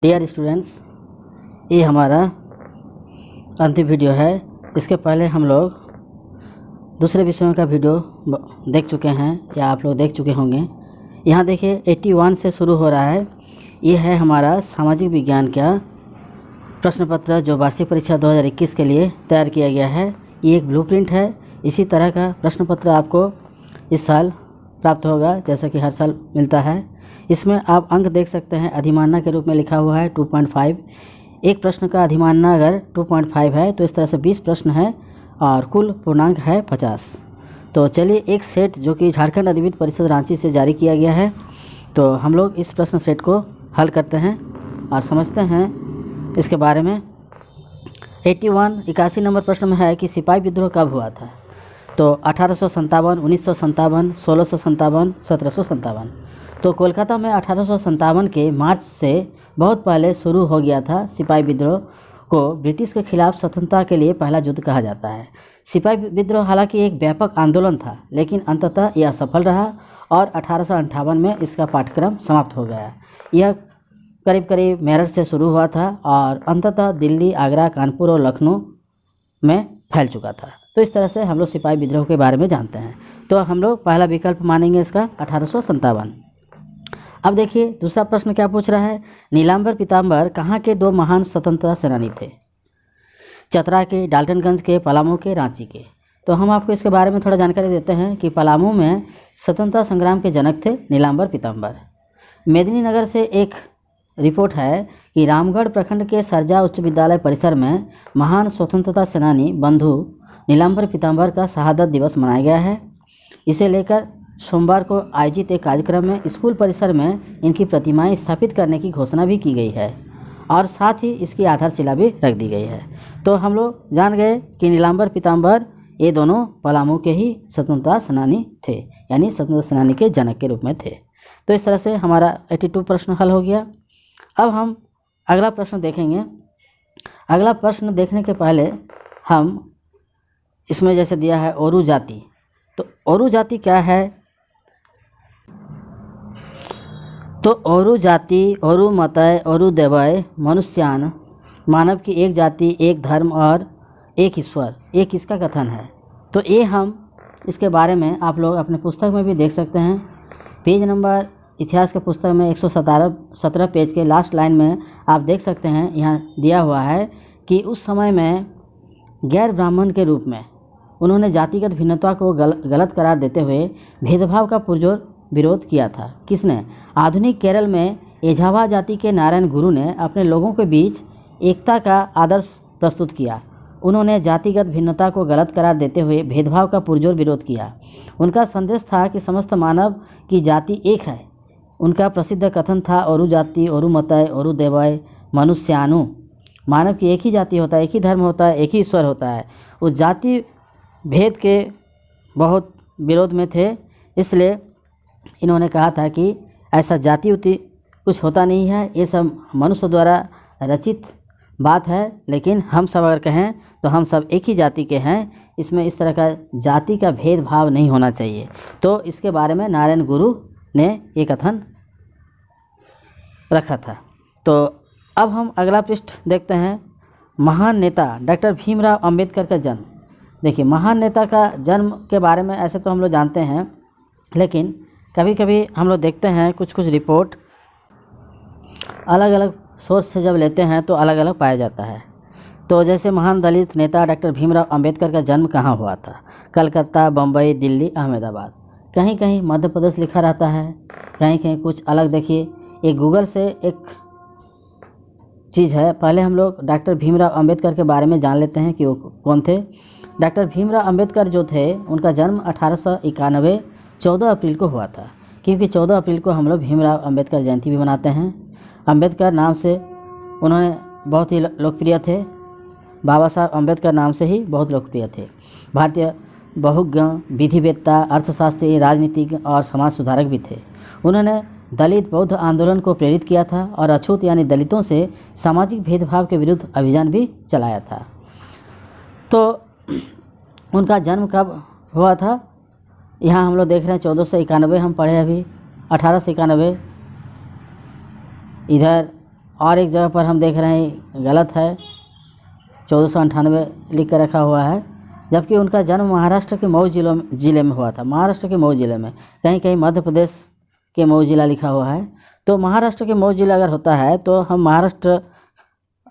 Dear students, ये हमारा अंतिम वीडियो है। इसके पहले हम लोग दूसरे विषयों का वीडियो देख चुके हैं या आप लोग देख चुके होंगे। यहाँ देखिए 81 से शुरू हो रहा है। ये है हमारा सामाजिक विज्ञान का प्रश्न पत्र जो वार्षिक परीक्षा 2021 के लिए तैयार किया गया है। ये एक ब्लूप्रिंट है। इसी तरह का प्रश्न पत्र आपको इस साल प्राप्त होगा जैसा कि हर साल मिलता है। इसमें आप अंक देख सकते हैं। अधिमानना के रूप में लिखा हुआ है 2.5। एक प्रश्न का अधिमानना अगर 2.5 है तो इस तरह से 20 प्रश्न है और कुल पूर्णांक है 50। तो चलिए एक सेट जो कि झारखंड अधिविद्य परिषद रांची से जारी किया गया है, तो हम लोग इस प्रश्न सेट को हल करते हैं और समझते हैं इसके बारे में। 81 नंबर प्रश्न में है कि सिपाही विद्रोह कब हुआ था। तो 1857, 1957, 1657, 1757। तो कोलकाता में 1857 के मार्च से बहुत पहले शुरू हो गया था। सिपाही विद्रोह को ब्रिटिश के खिलाफ स्वतंत्रता के लिए पहला युद्ध कहा जाता है। सिपाही विद्रोह हालांकि एक व्यापक आंदोलन था, लेकिन अंततः यह सफल रहा और 1858 में इसका पाठ्यक्रम समाप्त हो गया। यह करीब करीब मेरठ से शुरू हुआ था और अंततः दिल्ली, आगरा, कानपुर और लखनऊ में फैल चुका था। तो इस तरह से हम लोग सिपाही विद्रोह के बारे में जानते हैं। तो हम लोग पहला विकल्प मानेंगे इसका 1857। अब देखिए दूसरा प्रश्न क्या पूछ रहा है। नीलांबर पीताम्बर कहाँ के दो महान स्वतंत्रता सेनानी थे। चतरा के, डाल्टनगंज के, पलामू के, रांची के। तो हम आपको इसके बारे में थोड़ा जानकारी देते हैं कि पलामू में स्वतंत्रता संग्राम के जनक थे नीलांबर पीताम्बर। मेदिनीनगर से एक रिपोर्ट है कि रामगढ़ प्रखंड के सरजा उच्च विद्यालय परिसर में महान स्वतंत्रता सेनानी बंधु नीलांबर पीताम्बर का शहादत दिवस मनाया गया है। इसे लेकर सोमवार को आयोजित एक कार्यक्रम में स्कूल परिसर में इनकी प्रतिमाएं स्थापित करने की घोषणा भी की गई है और साथ ही इसकी आधारशिला भी रख दी गई है। तो हम लोग जान गए कि नीलांबर पीताम्बर ये दोनों पलामू के ही स्वतंत्रता सेनानी थे, यानी स्वतंत्रता सेनानी के जनक के रूप में थे। तो इस तरह से हमारा 82 प्रश्न हल हो गया। अब हम अगला प्रश्न देखेंगे। अगला प्रश्न देखने के पहले हम इसमें जैसे दिया है ओरू जाति। तो ओरू जाति क्या है। तो ओरू जाति, ओरू मतय, ओरू देवय, मनुष्यान, मानव की एक जाति, एक धर्म और एक ईश्वर, एक इसका कथन है। तो ये हम इसके बारे में आप लोग अपने पुस्तक में भी देख सकते हैं। पेज नंबर इतिहास के पुस्तक में 117 पेज के लास्ट लाइन में आप देख सकते हैं, यहाँ दिया हुआ है कि उस समय में गैर ब्राह्मण के रूप में उन्होंने जातिगत भिन्नता को गलत करार देते हुए भेदभाव का पुरजोर विरोध किया था। किसने। आधुनिक केरल में एझावा जाति के नारायण गुरु ने अपने लोगों के बीच एकता का आदर्श प्रस्तुत किया। उन्होंने जातिगत भिन्नता को गलत करार देते हुए भेदभाव का पुरजोर विरोध किया। उनका संदेश था कि समस्त मानव की जाति एक है। उनका प्रसिद्ध कथन था ओरू जाति, ओरू मतय, ओरू देवय, मनुष्यानु, मानव की एक ही जाति होता है, एक ही धर्म होता है, एक ही ईश्वर होता है। उस जाति भेद के बहुत विरोध में थे, इसलिए इन्होंने कहा था कि ऐसा जाति उति कुछ होता नहीं है, ये सब मनुष्य द्वारा रचित बात है। लेकिन हम सब अगर कहें तो हम सब एक ही जाति के हैं, इसमें इस तरह का जाति का भेदभाव नहीं होना चाहिए। तो इसके बारे में नारायण गुरु ने ये कथन रखा था। तो अब हम अगला पृष्ठ देखते हैं। महान नेता डॉक्टर भीमराव अंबेडकर का जन्म। देखिए महान नेता का जन्म के बारे में ऐसे तो हम लोग जानते हैं, लेकिन कभी कभी हम लोग देखते हैं कुछ रिपोर्ट अलग अलग सोर्स से जब लेते हैं तो अलग अलग पाया जाता है। तो जैसे महान दलित नेता डॉक्टर भीमराव अंबेडकर का जन्म कहाँ हुआ था। कलकत्ता, बम्बई, दिल्ली, अहमदाबाद। कहीं कहीं मध्य प्रदेश लिखा रहता है, कहीं कहीं कुछ अलग। देखिए एक गूगल से एक चीज़ है। पहले हम लोग डॉक्टर भीमराव अंबेडकर के बारे में जान लेते हैं कि वो कौन थे। डॉक्टर भीमराव अंबेडकर जो थे उनका जन्म 1891 14 अप्रैल को हुआ था, क्योंकि 14 अप्रैल को हम लोग भीमराव अंबेडकर जयंती भी मनाते हैं। अंबेडकर नाम से उन्होंने बहुत ही लोकप्रिय थे। बाबा साहब अंबेडकर नाम से ही बहुत लोकप्रिय थे। भारतीय बहुज्ञ, विधिवेत्ता, अर्थशास्त्री, राजनीतिज्ञ और समाज सुधारक भी थे। उन्होंने दलित बौद्ध आंदोलन को प्रेरित किया था और अछूत यानी दलितों से सामाजिक भेदभाव के विरुद्ध अभियान भी चलाया था। तो उनका जन्म कब हुआ था, यहाँ हम लोग देख रहे हैं 1491 हम पढ़े अभी, 1891 इधर और एक जगह पर हम देख रहे हैं गलत है, 1498 लिख कर रखा हुआ है, जबकि उनका जन्म महाराष्ट्र के मऊ जिले में हुआ था। महाराष्ट्र के मऊ जिले में, कहीं कहीं मध्य प्रदेश के मऊ जिला लिखा हुआ है। तो महाराष्ट्र के मऊ जिला अगर होता है तो हम महाराष्ट्र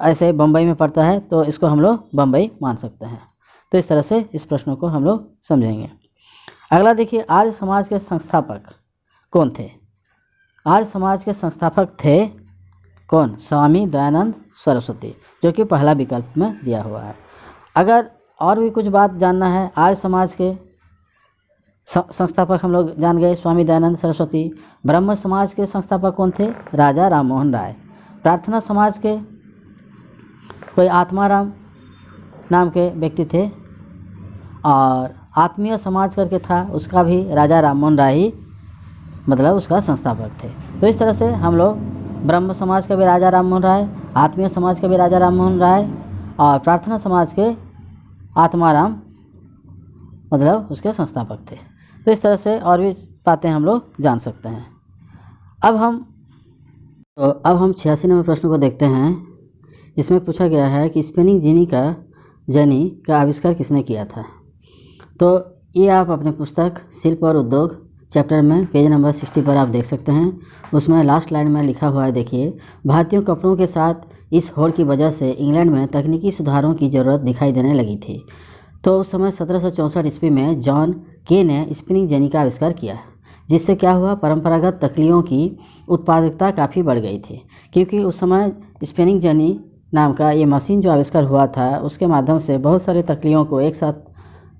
ऐसे बम्बई में पड़ता है तो इसको हम लोग बम्बई मान सकते हैं। तो इस तरह से इस प्रश्न को हम लोग समझेंगे। अगला देखिए, आर्य समाज के संस्थापक कौन थे? आर्य समाज के संस्थापक थे कौन? स्वामी दयानंद सरस्वती, जो कि पहला विकल्प में दिया हुआ है। अगर और भी कुछ बात जानना है, आर्य समाज के संस्थापक हम लोग जान गए, स्वामी दयानंद सरस्वती। ब्रह्म समाज के संस्थापक कौन थे? राजा राममोहन राय। प्रार्थना समाज के कोई आत्माराम नाम के व्यक्ति थे, और आत्मीय समाज करके था, उसका भी राजा राममोहन राय ही मतलब उसका संस्थापक थे। तो इस तरह से हम लोग ब्रह्म समाज का भी राजा राममोहन राय, आत्मीय समाज का भी राजा राममोहन राय, और प्रार्थना समाज के आत्माराम मतलब उसके संस्थापक थे। तो इस तरह से और भी बातें हम लोग जान सकते हैं। अब हम 86 नंबर प्रश्न को देखते हैं। इसमें पूछा गया है कि स्पिनिंग जेनी का आविष्कार किसने किया था? तो ये आप अपने पुस्तक शिल्प और उद्योग चैप्टर में पेज नंबर 60 पर आप देख सकते हैं। उसमें लास्ट लाइन में लिखा हुआ है, देखिए, भारतीयों कपड़ों के साथ इस होड़ की वजह से इंग्लैंड में तकनीकी सुधारों की ज़रूरत दिखाई देने लगी थी। तो उस समय 1764 ईस्वी में जॉन के ने स्पिनिंग जेनी का आविष्कार किया, जिससे क्या हुआ, परंपरागत तकलियों की उत्पादकता काफ़ी बढ़ गई थी। क्योंकि उस समय स्पिनिंग जेनी नाम का ये मशीन जो आविष्कार हुआ था, उसके माध्यम से बहुत सारे तकलियों को एक साथ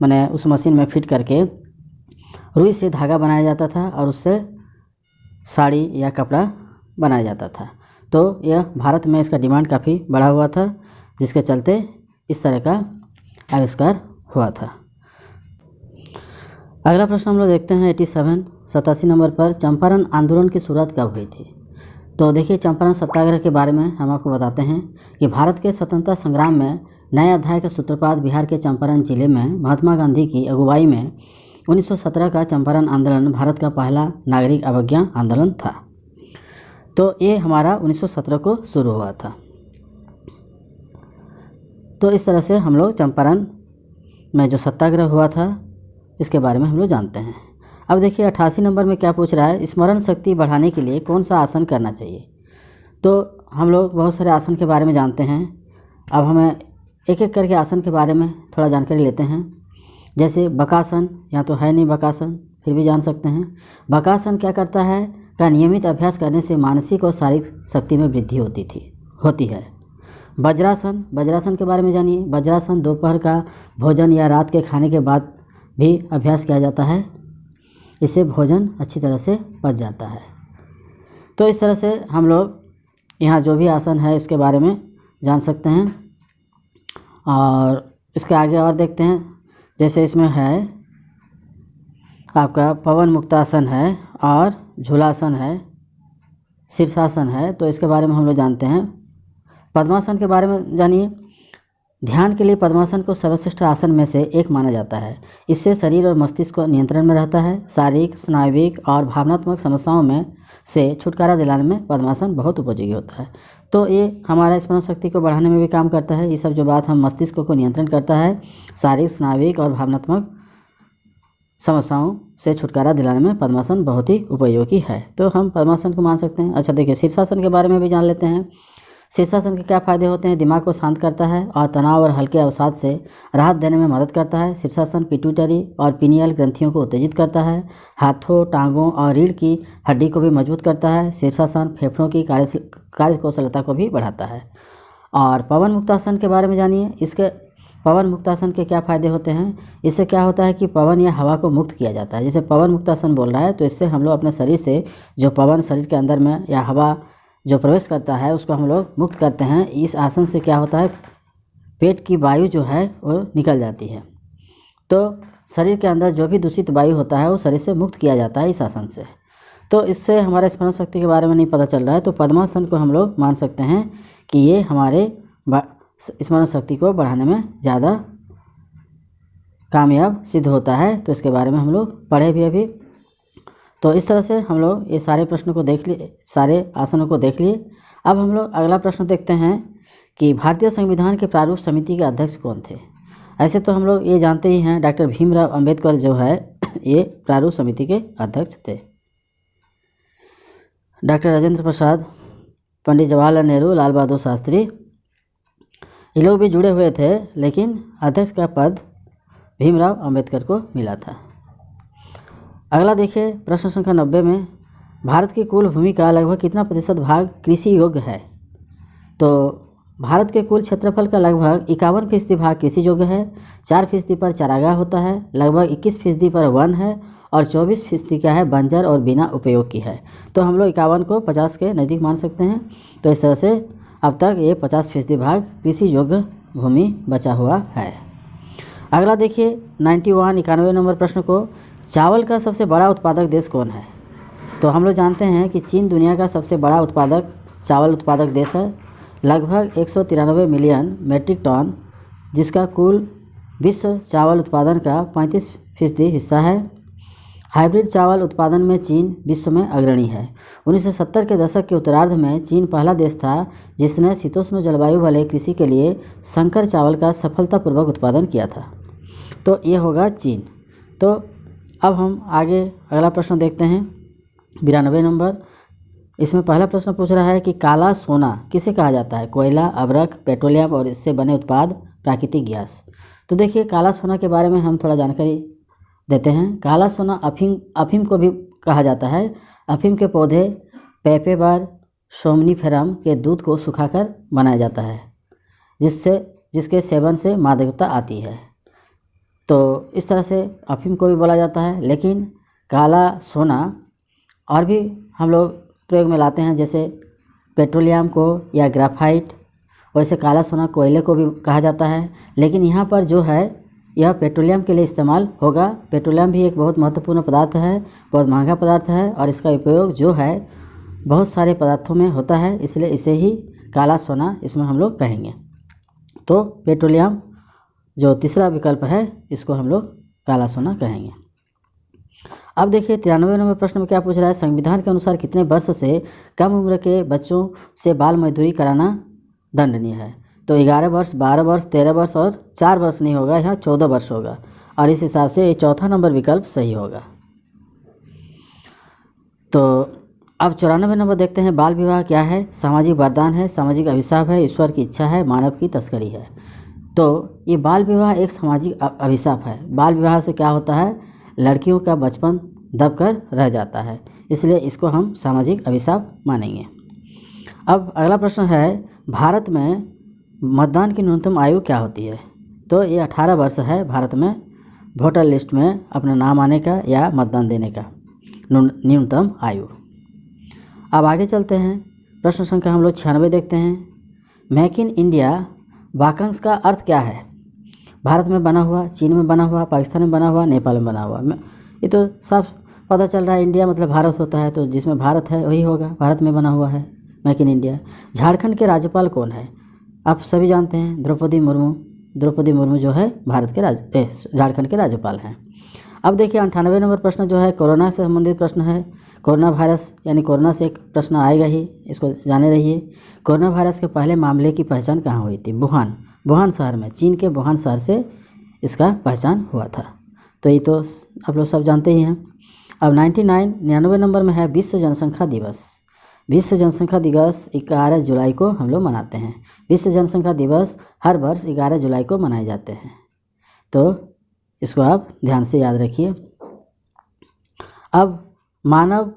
मैंने उस मशीन में फिट करके रुई से धागा बनाया जाता था और उससे साड़ी या कपड़ा बनाया जाता था। तो यह भारत में इसका डिमांड काफ़ी बढ़ा हुआ था, जिसके चलते इस तरह का आविष्कार हुआ था। अगला प्रश्न हम लोग देखते हैं 87 नंबर पर, चंपारण आंदोलन की शुरुआत कब हुई थी? तो देखिए, चंपारण सत्याग्रह के बारे में हम आपको बताते हैं कि भारत के स्वतंत्रता संग्राम में नए अध्याय का सूत्रपात बिहार के चंपारण जिले में महात्मा गांधी की अगुवाई में 1917 का चंपारण आंदोलन भारत का पहला नागरिक अवज्ञा आंदोलन था। तो ये हमारा 1917 को शुरू हुआ था। तो इस तरह से हम लोग चंपारण में जो सत्याग्रह हुआ था इसके बारे में हम लोग जानते हैं। अब देखिए 88 नंबर में क्या पूछ रहा है, स्मरण शक्ति बढ़ाने के लिए कौन सा आसन करना चाहिए? तो हम लोग बहुत सारे आसन के बारे में जानते हैं। अब हमें एक एक करके आसन के बारे में थोड़ा जानकारी लेते हैं। जैसे बकासन, यहाँ तो है नहीं बकासन, फिर भी जान सकते हैं। बकासन क्या करता है का नियमित अभ्यास करने से मानसिक और शारीरिक शक्ति में वृद्धि होती है। वज्रासन के बारे में जानिए। वज्रासन दोपहर का भोजन या रात के खाने के बाद भी अभ्यास किया जाता है, इससे भोजन अच्छी तरह से पच जाता है। तो इस तरह से हम लोग यहाँ जो भी आसन है इसके बारे में जान सकते हैं। और इसके आगे और देखते हैं, जैसे इसमें है आपका पवन मुक्तासन है और झूलासन है, शीर्षासन है। तो इसके बारे में हम लोग जानते हैं। पद्मासन के बारे में जानिए। ध्यान के लिए पद्मासन को सर्वश्रेष्ठ आसन में से एक माना जाता है। इससे शरीर और मस्तिष्क को नियंत्रण में रहता है। शारीरिक, स्नायुविक और भावनात्मक समस्याओं में से छुटकारा दिलाने में पद्मासन बहुत उपयोगी होता है। तो ये हमारा स्मरण शक्ति को बढ़ाने में भी काम करता है। ये सब जो बात हम मस्तिष्क को नियंत्रण करता है, शारीरिक, स्नायुविक और भावनात्मक समस्याओं से छुटकारा दिलाने में पद्मासन बहुत ही उपयोगी है। तो हम पद्मासन को मान सकते हैं। अच्छा देखिए, शीर्षासन के बारे में भी जान लेते हैं। शीर्षासन के क्या फ़ायदे होते हैं? दिमाग को शांत करता है और तनाव और हल्के अवसाद से राहत देने में मदद करता है। शीर्षासन पिट्यूटरी और पिनियल ग्रंथियों को उत्तेजित करता है। हाथों, टांगों और रीढ़ की हड्डी को भी मजबूत करता है। शीर्षासन फेफड़ों की कार्यकुशलता को भी बढ़ाता है। और पवन मुक्तासन के बारे में जानिए। इसके पवन मुक्तासन के क्या फ़ायदे होते हैं? इससे क्या होता है कि पवन या हवा को मुक्त किया जाता है। जैसे पवन मुक्तासन बोल रहा है तो इससे हम लोग अपने शरीर से जो पवन शरीर के अंदर में या हवा जो प्रवेश करता है उसको हम लोग मुक्त करते हैं। इस आसन से क्या होता है, पेट की वायु जो है वो निकल जाती है। तो शरीर के अंदर जो भी दूषित वायु होता है वो शरीर से मुक्त किया जाता है इस आसन से। तो इससे हमारे स्मरण शक्ति के बारे में नहीं पता चल रहा है, तो पद्मासन को हम लोग मान सकते हैं कि ये हमारे स्मरण शक्ति को बढ़ाने में ज़्यादा कामयाब सिद्ध होता है। तो इसके बारे में हम लोग पढ़े भी अभी। तो इस तरह से हम लोग ये सारे प्रश्नों को देख लिए, सारे आसनों को देख लिए। अब हम लोग अगला प्रश्न देखते हैं कि भारतीय संविधान के प्रारूप समिति के अध्यक्ष कौन थे। ऐसे तो हम लोग ये जानते ही हैं, डॉक्टर भीमराव अंबेडकर जो है ये प्रारूप समिति के अध्यक्ष थे। डॉक्टर राजेंद्र प्रसाद, पंडित जवाहरलाल नेहरू, लाल बहादुर शास्त्री, ये लोग भी जुड़े हुए थे, लेकिन अध्यक्ष का पद भीमराव अंबेडकर को मिला था। अगला देखिए प्रश्न संख्या 90 में, भारत की कुल भूमि का लगभग कितना प्रतिशत भाग कृषि योग्य है। तो भारत के कुल क्षेत्रफल का लगभग 51% भाग कृषि योग्य है, 4% पर चारागाह होता है, लगभग 21% पर वन है और 24% क्या है बंजर और बिना उपयोग की है। तो हम लोग 51 को 50 के नज़दीक मान सकते हैं। तो इस तरह से अब तक ये 50% भाग कृषि योग्य भूमि बचा हुआ है। अगला देखिए 91 नंबर प्रश्न को, चावल का सबसे बड़ा उत्पादक देश कौन है। तो हम लोग जानते हैं कि चीन दुनिया का सबसे बड़ा चावल उत्पादक देश है, लगभग 193 मिलियन मेट्रिक टन, जिसका कुल विश्व चावल उत्पादन का 35% हिस्सा है। हाइब्रिड चावल उत्पादन में चीन विश्व में अग्रणी है। 1970 के दशक के उत्तरार्ध में चीन पहला देश था जिसने शीतोष्ण जलवायु वाले कृषि के लिए संकर चावल का सफलतापूर्वक उत्पादन किया था। तो ये होगा चीन। तो अब हम आगे अगला प्रश्न देखते हैं 92 नंबर। इसमें पहला प्रश्न पूछ रहा है कि काला सोना किसे कहा जाता है। कोयला, अभ्रक, पेट्रोलियम और इससे बने उत्पाद, प्राकृतिक गैस। तो देखिए काला सोना के बारे में हम थोड़ा जानकारी देते हैं। काला सोना अफीम को भी कहा जाता है। अफीम के पौधे पेपेबर सोमनीफेरम के दूध को सुखाकर बनाया जाता है, जिसके सेवन से मादकता आती है। तो इस तरह से अफीम को भी बोला जाता है। लेकिन काला सोना और भी हम लोग प्रयोग में लाते हैं, जैसे पेट्रोलियम को या ग्राफाइट। वैसे काला सोना कोयले को भी कहा जाता है, लेकिन यहाँ पर जो है यह पेट्रोलियम के लिए इस्तेमाल होगा। पेट्रोलियम भी एक बहुत महत्वपूर्ण पदार्थ है, बहुत महंगा पदार्थ है और इसका उपयोग जो है बहुत सारे पदार्थों में होता है, इसलिए इसे ही काला सोना इसमें हम लोग कहेंगे। तो पेट्रोलियम जो तीसरा विकल्प है इसको हम लोग काला सोना कहेंगे। अब देखिए 93 नंबर प्रश्न में क्या पूछ रहा है, संविधान के अनुसार कितने वर्ष से कम उम्र के बच्चों से बाल मजदूरी कराना दंडनीय है। तो 11 वर्ष, 12 वर्ष, 13 वर्ष और 4 वर्ष नहीं होगा, यहाँ 14 वर्ष होगा और इस हिसाब से ये चौथा नंबर विकल्प सही होगा। तो अब 94 नंबर देखते हैं, बाल विवाह क्या है। सामाजिक वरदान है, सामाजिक अभिशाप है, ईश्वर की इच्छा है, मानव की तस्करी है। तो ये बाल विवाह एक सामाजिक अभिशाप है। बाल विवाह से क्या होता है, लड़कियों का बचपन दबकर रह जाता है, इसलिए इसको हम सामाजिक अभिशाप मानेंगे। अब अगला प्रश्न है, भारत में मतदान की न्यूनतम आयु क्या होती है। तो ये 18 वर्ष है भारत में वोटर लिस्ट में अपना नाम आने का या मतदान देने का न्यूनतम आयु। अब आगे चलते हैं, प्रश्न संख्या हम लोग 96 देखते हैं। मेक इन इंडिया वाक्यांश का अर्थ क्या है। भारत में बना हुआ, चीन में बना हुआ, पाकिस्तान में बना हुआ, नेपाल में बना हुआ। ये तो साफ पता चल रहा है, इंडिया मतलब भारत होता है, तो जिसमें भारत है वही होगा, भारत में बना हुआ है मेक इन इंडिया। झारखंड के राज्यपाल कौन है। आप सभी जानते हैं द्रौपदी मुर्मू जो है झारखंड के राज्यपाल हैं। अब देखिए 98 नंबर प्रश्न जो है कोरोना से संबंधित प्रश्न है। कोरोना वायरस यानी कोरोना से एक प्रश्न आएगा ही, इसको जाने रहिए। कोरोना वायरस के पहले मामले की पहचान कहाँ हुई थी। वुहान शहर में, चीन के वुहान शहर से इसका पहचान हुआ था। तो ये तो आप लोग सब जानते ही हैं। अब 99 नंबर में है विश्व जनसंख्या दिवस। विश्व जनसंख्या दिवस 11 जुलाई को हम लोग मनाते हैं। विश्व जनसंख्या दिवस हर वर्ष 11 जुलाई को मनाए जाते हैं, तो इसको आप ध्यान से याद रखिए। अब मानव,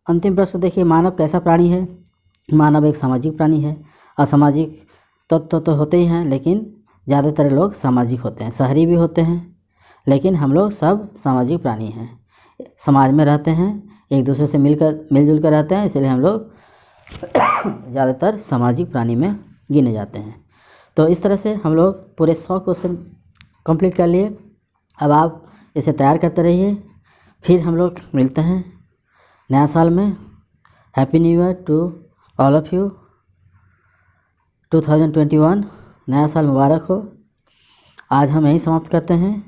अंतिम प्रश्न देखिए, मानव कैसा प्राणी है। मानव एक सामाजिक प्राणी है। असामाजिक तत्व तो होते ही हैं, लेकिन ज़्यादातर लोग सामाजिक होते हैं, शहरी भी होते हैं, लेकिन हम लोग सब सामाजिक प्राणी हैं। समाज में रहते हैं, एक दूसरे से मिलजुल कर रहते हैं, इसलिए हम लोग ज़्यादातर सामाजिक प्राणी में गिने जाते हैं। तो इस तरह से हम लोग पूरे 100 क्वेश्चन कंप्लीट कर लिए। अब आप इसे तैयार करते रहिए, फिर हम लोग मिलते हैं नया साल में। Happy new year to all of you. 2021 नया साल मुबारक हो। आज हम यहीं समाप्त करते हैं।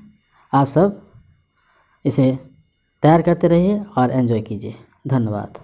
आप सब इसे तैयार करते रहिए और एंजॉय कीजिए। धन्यवाद।